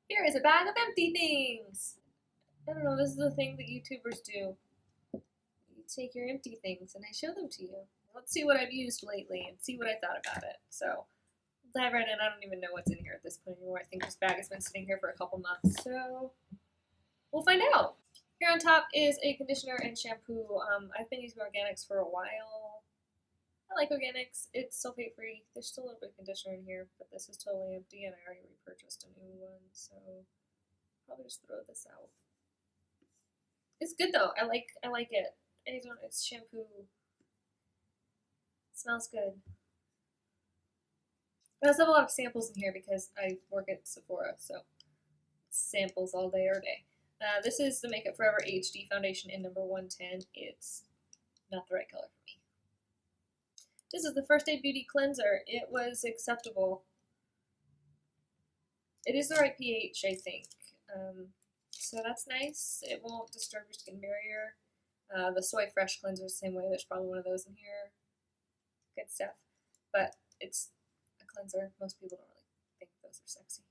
Here is a bag of empty things. I don't know, this is the thing that YouTubers do. You take your empty things and I show them to you. Let's see what I've used lately and see what I thought about it. So, dive right in. I don't even know what's in here at this point anymore. I think this bag has been sitting here for a couple months, so we'll find out. Here on top is a conditioner and shampoo. I've been using organics for a while. I like organics. It's sulfate free. There's still a little bit of conditioner in here, but this is totally empty and I already repurchased a new one, so probably just throw this out. It's good though. I like it. It's shampoo. It smells good. I also have a lot of samples in here because I work at Sephora, so samples all day or day. This is the Makeup Forever HD foundation in number 110. It's not the right color for me. This is the First Aid Beauty Cleanser. It was acceptable. It is the right pH, I think. So that's nice. It won't disturb your skin barrier. The Soy Fresh Cleanser is the same way. There's probably one of those in here. Good stuff. But it's a cleanser. Most people don't really think those are sexy.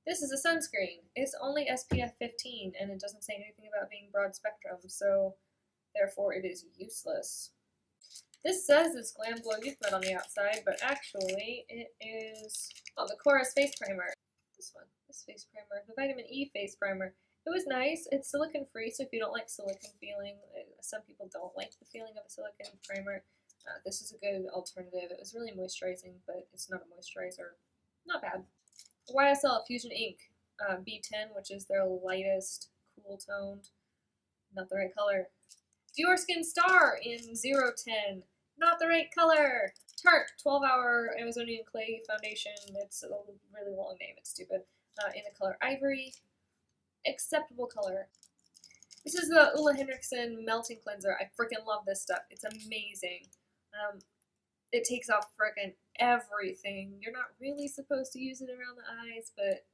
This is a sunscreen. It's only SPF 15 and it doesn't say anything about being broad spectrum, so therefore it is useless. This says it's Glam Glow Youth Matte on the outside, but actually it is, oh, the Chorus Face Primer. This one, this face primer, the Vitamin E face primer. It was nice. It's silicone free, so if you don't like silicone feeling, some people don't like the feeling of a silicone primer, this is a good alternative. It was really moisturizing, but it's not a moisturizer. Not bad. YSL Fusion Ink B10, which is their lightest, cool toned, not the right color. Dior Skin Star in 010, not the right color. Tarte 12-hour Amazonian Clay Foundation. It's a really long name. It's stupid. In the color Ivory. Acceptable color. This is the Ulla Henriksen Melting Cleanser. I freaking love this stuff. It's amazing. It takes off freaking everything. You're not really supposed to use it around the eyes, but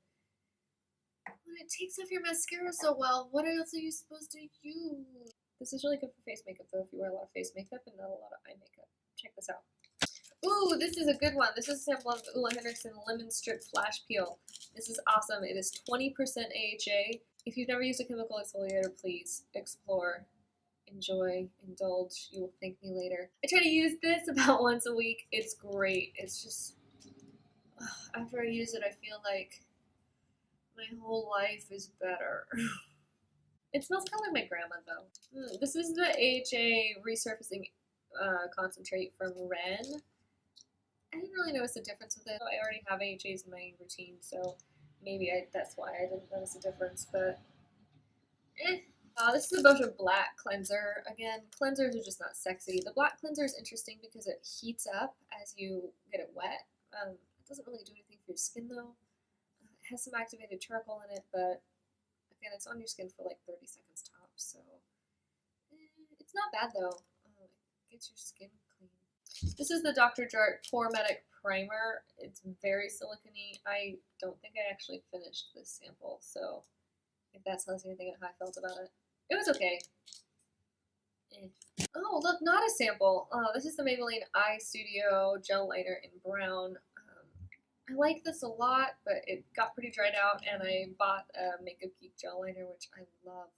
when it takes off your mascara so well, what else are you supposed to use? This is really good for face makeup, though, if you wear a lot of face makeup and not a lot of eye makeup. Check this out. Ooh, this is a good one. This is a sample of the Ulla Henriksen Lemon Strip Flash Peel. This is awesome. It is 20% AHA. If you've never used a chemical exfoliator, please explore, enjoy, indulge. You will thank me later. I try to use this about once a week. It's great. It's just, after I use it, I feel like my whole life is better. It smells kind of like my grandma, though. This is the AHA Resurfacing Concentrate from Ren. I didn't really notice a difference with it. I already have AHAs in my routine, so maybe that's why I didn't notice a difference, but this is a Boscia Black Cleanser. Again, cleansers are just not sexy. The black cleanser is interesting because it heats up as you get it wet. It doesn't really do anything for your skin, though. It has some activated charcoal in it, but again, it's on your skin for like 30 seconds tops, so it's not bad, though. It gets your skin clean. This is the Dr. Jart Pore Medic Primer. It's very silicone-y. I don't think I actually finished this sample, so if that tells you anything about how I felt about it. It was okay. Oh, look, not a sample. This is the Maybelline Eye Studio Gel Liner in brown. I like this a lot, but it got pretty dried out, and I bought a Makeup Geek Gel Liner, which I love,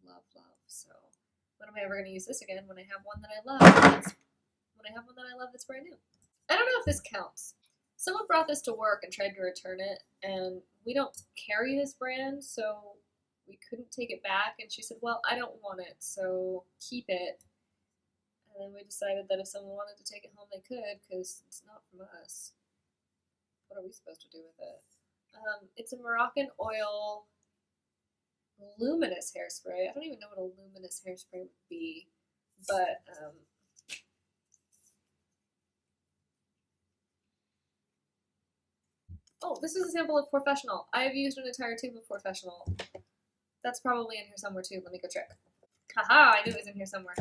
love, love. So when am I ever going to use this again? When I have one that I love. When I have one that I love that's brand new. I don't know if this counts. Someone brought this to work and tried to return it, and we don't carry this brand, so we couldn't take it back. And she said, well, I don't want it, so keep it. And then we decided that if someone wanted to take it home, they could, because it's not from us. What are we supposed to do with it? It's a Moroccan oil luminous hairspray. I don't even know what a luminous hairspray would be, but oh, this is a sample of Professional. I have used an entire tube of Professional. That's probably in here somewhere too. Let me go check. Haha, I knew it was in here somewhere.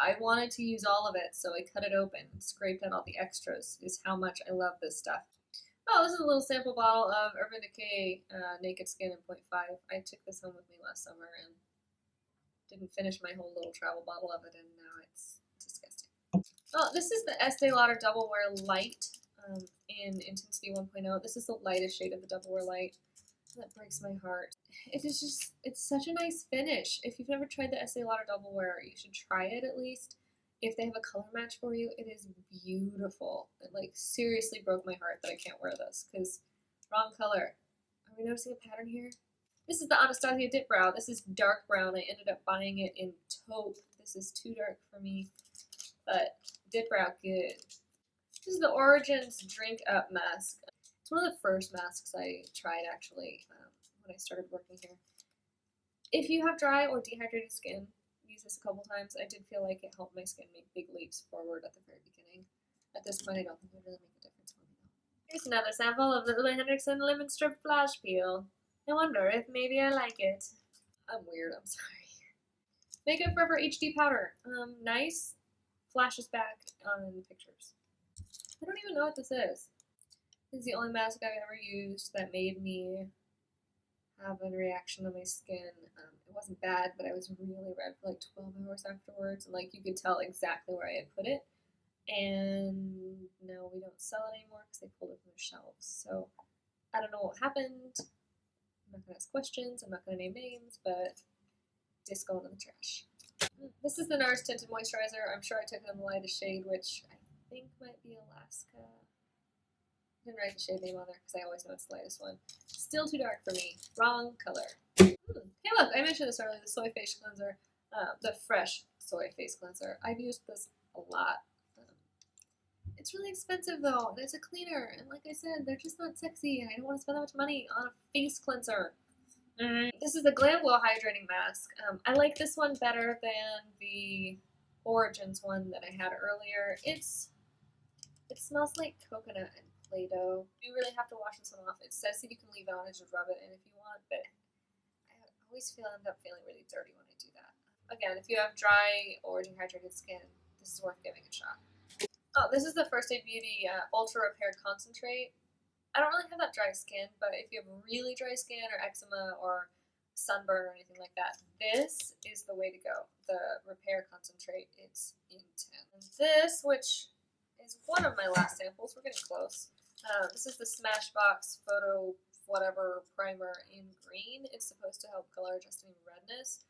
I wanted to use all of it, so I cut it open and scraped out all the extras, is how much I love this stuff. Oh, this is a little sample bottle of Urban Decay Naked Skin in 0.5. I took this home with me last summer and didn't finish my whole little travel bottle of it, and now it's disgusting. Oh, this is the Estee Lauder Double Wear Light in Intensity 1.0. This is the lightest shade of the Double Wear Light. that breaks my heart. It is just, it's such a nice finish. If you've never tried the Estee Lauder Double Wear, you should try it at least. If they have a color match for you, it is beautiful. It like seriously broke my heart that I can't wear this because wrong color. Are we noticing a pattern here? This is the Anastasia Dip Brow. This is dark brown. I ended up buying it in taupe. This is too dark for me, but Dip Brow good. This is the Origins Drink Up mask. It's one of the first masks I tried actually when I started working here. If you have dry or dehydrated skin, use this a couple times. I did feel like it helped my skin make big leaps forward at the very beginning. At this point, I don't think it would really make a difference for me though. Here's another sample of the Lily Hendrickson Lemon Strip Flash Peel. I wonder if maybe I like it. I'm weird, I'm sorry. Makeup Forever HD Powder. Nice. Flashes back on pictures. I don't even know what this is. This is the only mask I've ever used that made me have a reaction on my skin. It wasn't bad, but I was really red for like 12 hours afterwards, and like you could tell exactly where I had put it. And no, we don't sell it anymore because they pulled it from the shelves. So I don't know what happened. I'm not gonna ask questions. I'm not gonna name names, but just going in the trash. This is the NARS Tinted Moisturizer. I'm sure I took it in the lightest shade, which I think might be Alaska. I didn't write the shade name on there because I always know it's the lightest one. Still too dark for me. Wrong color. Hey look, I mentioned this earlier, the soy face cleanser, the fresh soy face cleanser. I've used this a lot. It's really expensive though, and it's a cleaner, and like I said, they're just not sexy, and I don't want to spend that much money on a face cleanser. This is the Glam Glow Hydrating Mask. I like this one better than the Origins one that I had earlier. It smells like coconut and Play-Doh. You really have to wash this one off. It says that you can leave it on and just rub it in if you want, but I always end up feeling really dirty when I do that. Again, if you have dry or dehydrated skin, this is worth giving a shot. Oh, this is the First Aid Beauty Ultra Repair Concentrate. I don't really have that dry skin, but if you have really dry skin or eczema or sunburn or anything like that, this is the way to go. The Repair Concentrate, it's intense. And this, which is one of my last samples, we're getting close. This is the Smashbox Photo Whatever Primer in green. It's supposed to help color adjusting redness,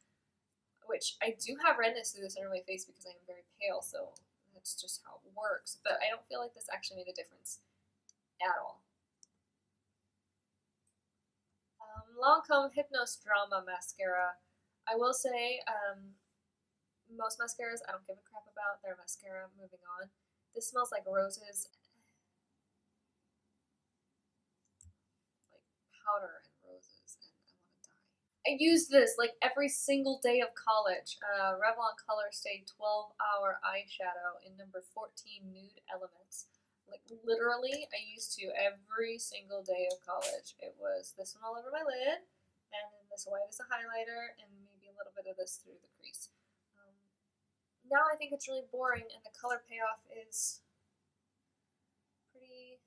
which I do have redness through the center of my face because I am very pale, so that's just how it works. But I don't feel like this actually made a difference at all. Lancome Hypnos Drama Mascara. I will say, most mascaras I don't give a crap about. They're mascara. Moving on. This smells like roses. Like powder and roses, and I want to die. I used this like every single day of college. Revlon Color Stay 12-Hour Eyeshadow in number 14 Nude Elements. Like literally, I used to every single day of college. It was this one all over my lid, and then this white as a highlighter, and maybe a little bit of this through the crease. Now I think it's really boring, and the color payoff is pretty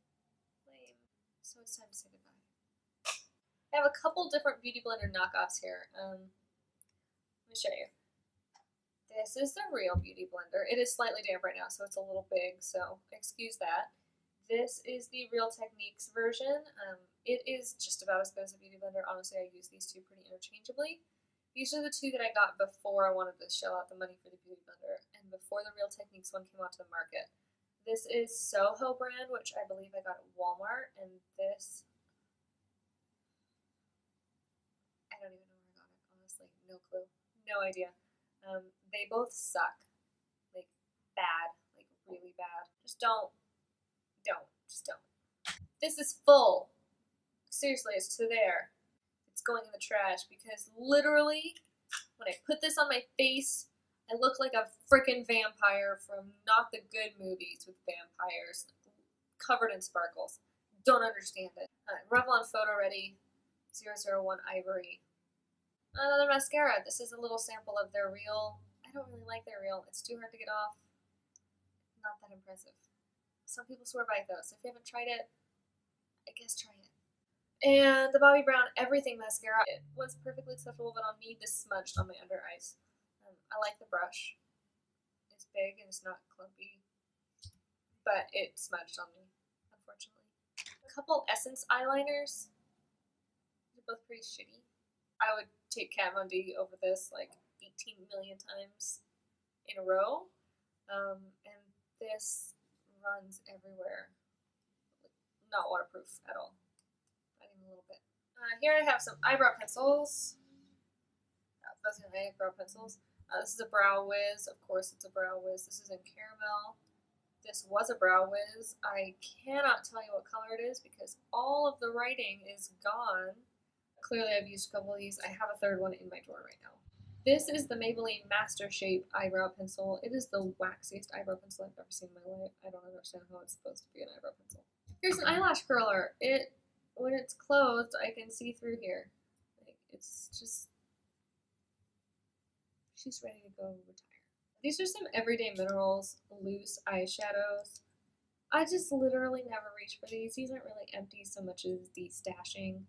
lame. So it's time to say goodbye. I have a couple different Beauty Blender knockoffs here. Let me show you. This is the real Beauty Blender. It is slightly damp right now, so it's a little big, so excuse that. This is the Real Techniques version. It is just about as good as a Beauty Blender. Honestly, I use these two pretty interchangeably. These are the two that I got before I wanted to shell out the money for the Beauty Blender, and before the Real Techniques one came onto the market. This is Soho brand, which I believe I got at Walmart, and this, I don't even know where I got it, honestly. No clue. No idea. They both suck. Like, bad. Like, really bad. Just don't. Just don't. This is full. Seriously, it's to there. It's going in the trash because literally, when I put this on my face, I look like a freaking vampire from Not the Good movies with vampires covered in sparkles. Don't understand it. Revlon Photo Ready 001 Ivory. Another mascara. This is a little sample of their Real. I don't really like their Real. It's too hard to get off. Not that impressive. Some people swear by it though, so if you haven't tried it, I guess try it. And the Bobbi Brown Everything Mascara. It was perfectly acceptable, but I'll need this smudged on my under eyes. I like the brush. It's big and it's not clumpy, but it smudged on me, unfortunately. A couple Essence eyeliners. They're both pretty shitty. I would take Kat Von D over this like 18 million times in a row. And this runs everywhere. Not waterproof at all. Not even a little bit. Here I have some eyebrow pencils. Those are eyebrow pencils. This is a Brow Wiz. Of course, it's a Brow Wiz. This is in caramel. This was a Brow Wiz. I cannot tell you what color it is because all of the writing is gone. Clearly, I've used a couple of these. I have a third one in my drawer right now. This is the Maybelline Master Shape eyebrow pencil. It is the waxiest eyebrow pencil I've ever seen in my life. I don't understand how it's supposed to be an eyebrow pencil. Here's an eyelash curler. When it's closed, I can see through here. Like, it's just, she's ready to go retire. These are some Everyday Minerals loose eyeshadows. I just literally never reach for these. These aren't really empty so much as the stashing.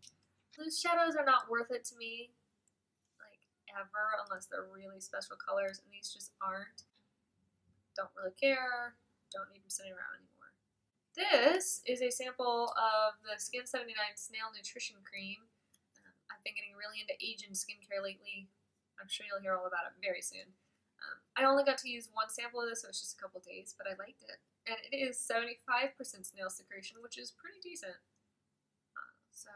Loose shadows are not worth it to me, like ever, unless they're really special colors, and these just aren't. Don't really care. Don't need them sitting around anymore. This is a sample of the Skin 79 Snail Nutrition Cream. I've been getting really into Asian skincare lately. I'm sure you'll hear all about it very soon. I only got to use one sample of this, so it was just a couple days, but I liked it. And it is 75% snail secretion, which is pretty decent. So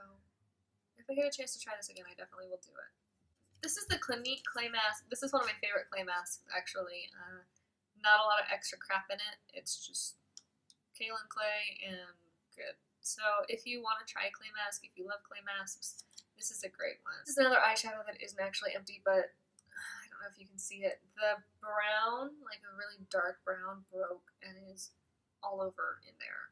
if I get a chance to try this again, I definitely will do it. This is the Clinique Clay Mask. This is one of my favorite clay masks, actually. Not a lot of extra crap in it. It's just kaolin clay and good. So if you want to try a clay mask, if you love clay masks, this is a great one. This is another eyeshadow that isn't actually empty, but I don't know if you can see it. The brown, like a really dark brown, broke and is all over in there.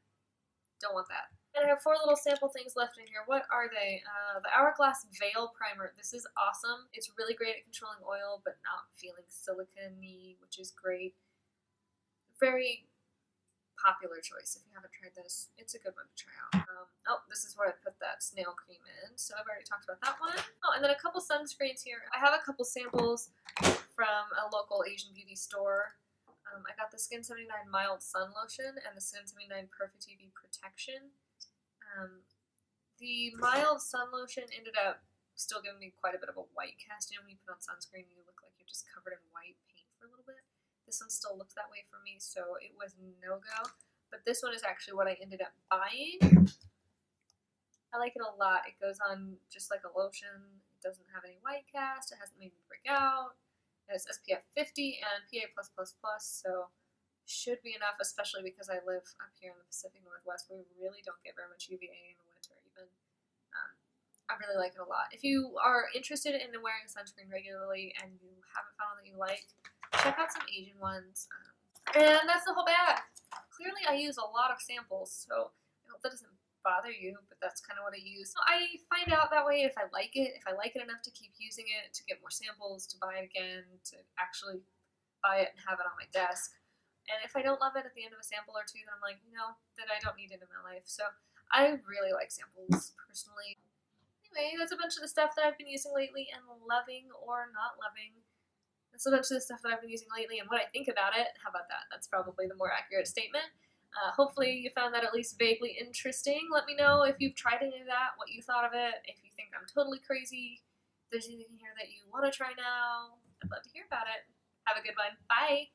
Don't want that. And I have 4 little sample things left in here. What are they? The Hourglass Veil Primer. This is awesome. It's really great at controlling oil, but not feeling silicone-y, which is great. Very popular choice if you haven't tried this. It's a good one to try out. Oh, this is where I put that snail cream in. So I've already talked about that one. Oh, and then a couple sunscreens here. I have a couple samples from a local Asian beauty store. I got the Skin 79 Mild Sun Lotion and the Skin 79 Perfect UV Protection. The Mild Sun Lotion ended up still giving me quite a bit of a white cast. You know, when you put on sunscreen, you look like you're just covered in white paint for a little bit. This one still looks that way for me, so it was no-go. But this one is actually what I ended up buying. I like it a lot. It goes on just like a lotion. It doesn't have any white cast. It hasn't made me break out. It has SPF 50 and PA+++, so should be enough, especially because I live up here in the Pacific Northwest. We really don't get very much UVA in the winter even. I really like it a lot. If you are interested in wearing sunscreen regularly and you haven't found one that you like, check out some Asian ones. And that's the whole bag. Clearly I use a lot of samples, so I hope that doesn't bother you, but that's kind of what I use. So I find out that way if I like it enough to keep using it, to get more samples, to buy it again, to actually buy it and have it on my desk. And if I don't love it at the end of a sample or two, then I'm like, then I don't need it in my life. So I really like samples, personally. Anyway, that's a bunch of the stuff that I've been using lately and loving or not loving. That's a bunch of the stuff that I've been using lately and what I think about it. How about that? That's probably the more accurate statement. Hopefully you found that at least vaguely interesting. Let me know if you've tried any of that, what you thought of it, if you think I'm totally crazy, if there's anything here that you want to try now. I'd love to hear about it. Have a good one. Bye!